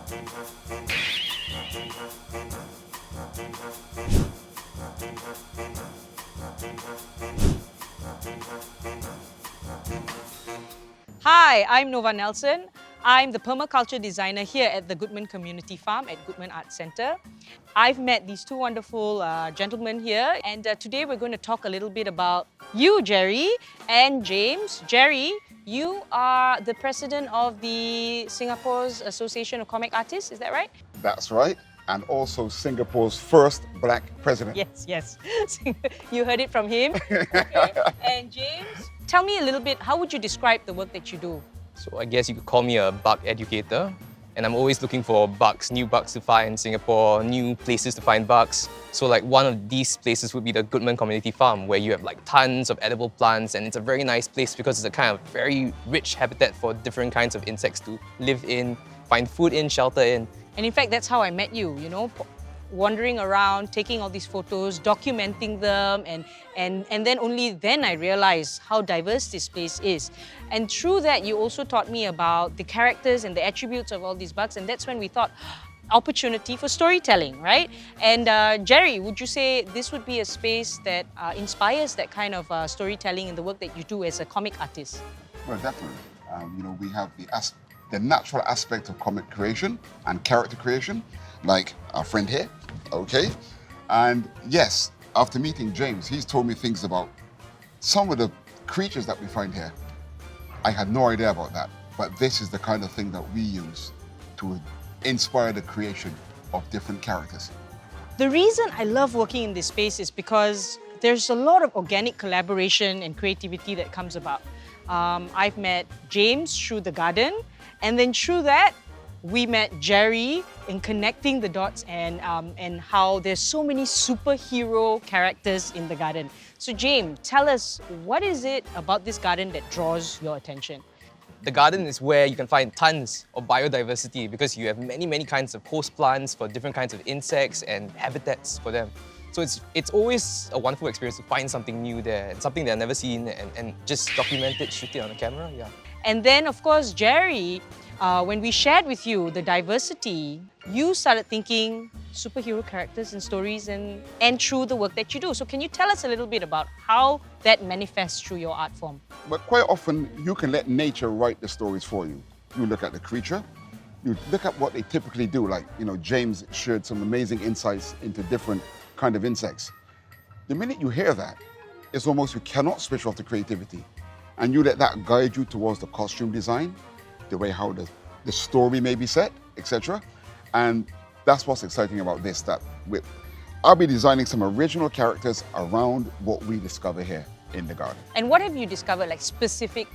Hi, I'm Nova Nelson. I'm the permaculture designer here at the Goodman Community Farm at Goodman Arts Centre. I've met these two wonderful gentlemen here, and today we're going to talk a little bit about you, Jerry, and James. Jerry, you are the president of the Singapore's Association of Comic Artists, is that right? That's right. And also Singapore's first black president. Yes, yes. You heard it from him. Okay. And James, tell me a little bit, how would you describe the work that you do? So I guess you could call me a bug educator. And I'm always looking for bugs, new bugs to find in Singapore, new places to find bugs. So like one of these places would be the Goodman Community Farm, where you have like tons of edible plants, and it's a very nice place because it's a kind of very rich habitat for different kinds of insects to live in, find food in, shelter in. And in fact, that's how I met you, you know, wandering around, taking all these photos, documenting them, and then only then I realized how diverse this place is. And through that, you also taught me about the characters and the attributes of all these bugs, and that's when we thought, opportunity for storytelling, right? And Jerry, would you say this would be a space that inspires that kind of storytelling in the work that you do as a comic artist? Well, definitely. You know, we have the natural aspect of comic creation and character creation, like our friend here, okay? And yes, after meeting James, he's told me things about some of the creatures that we find here. I had no idea about that, but this is the kind of thing that we use to inspire the creation of different characters. The reason I love working in this space is because there's a lot of organic collaboration and creativity that comes about. I've met James through the garden, and then through that, we met Jerry in connecting the dots and how there's so many superhero characters in the garden. So James, tell us, what is it about this garden that draws your attention? The garden is where you can find tons of biodiversity because you have many, many kinds of host plants for different kinds of insects and habitats for them. So it's always a wonderful experience to find something new there, and something that I've never seen, and just document it, shoot it on the camera, yeah. And then, of course, Jerry, when we shared with you the diversity, you started thinking superhero characters and stories and through the work that you do. So can you tell us a little bit about how that manifests through your art form? But quite often, you can let nature write the stories for you. You look at the creature, you look at what they typically do, like, you know, James shared some amazing insights into different kind of insects. The minute you hear that, it's almost you cannot switch off the creativity. And you let that guide you towards the costume design, the way how the story may be set, etc. And that's what's exciting about this, that I'll be designing some original characters around what we discover here in the garden. And what have you discovered, like specific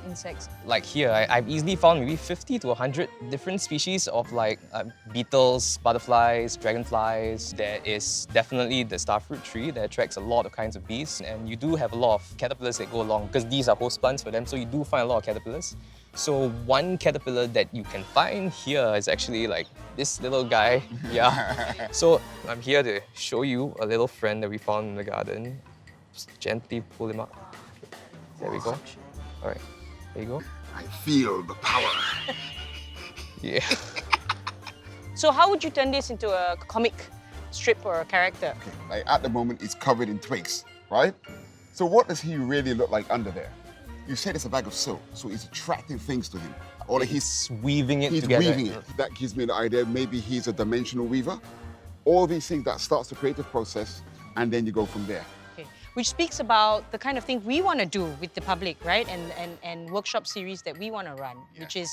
insects? Like here, I've easily found maybe 50 to 100 different species of like beetles, butterflies, dragonflies. There is definitely the starfruit tree that attracts a lot of kinds of bees, and you do have a lot of caterpillars that go along because these are host plants for them, so you do find a lot of caterpillars. So one caterpillar that you can find here is actually like this little guy, yeah. So I'm here to show you a little friend that we found in the garden. Just gently pull him up. There we go. All right, there you go. I feel the power. Yeah. So how would you turn this into a comic strip or a character? Okay, like at the moment, it's covered in twigs, right? So what does he really look like under there? You said it's a bag of soap, so it's attracting things to him. Or like he's weaving it together. He's weaving it. That gives me the idea, maybe he's a dimensional weaver. All these things that starts the creative process, and then you go from there. Okay. Which speaks about the kind of thing we want to do with the public, right? And workshop series that we want to run, which is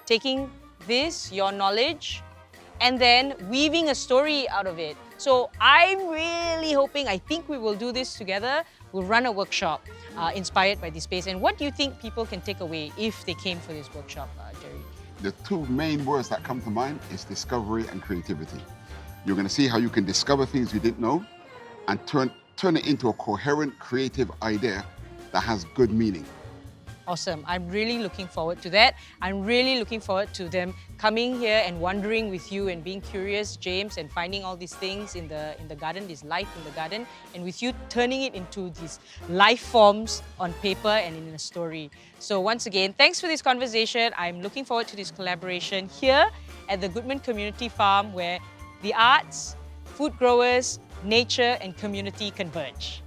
taking this, your knowledge, and then weaving a story out of it. So I'm really hoping, I think we will do this together. We'll run a workshop inspired by this space. And what do you think people can take away if they came for this workshop, Jerry? The two main words that come to mind is discovery and creativity. You're going to see how you can discover things you didn't know and turn it into a coherent, creative idea that has good meaning. Awesome. I'm really looking forward to that. I'm really looking forward to them coming here and wandering with you and being curious, James, and finding all these things in the garden, this life in the garden, and with you turning it into these life forms on paper and in a story. So once again, thanks for this conversation. I'm looking forward to this collaboration here at the Goodman Community Farm, where the arts, food growers, nature, and community converge.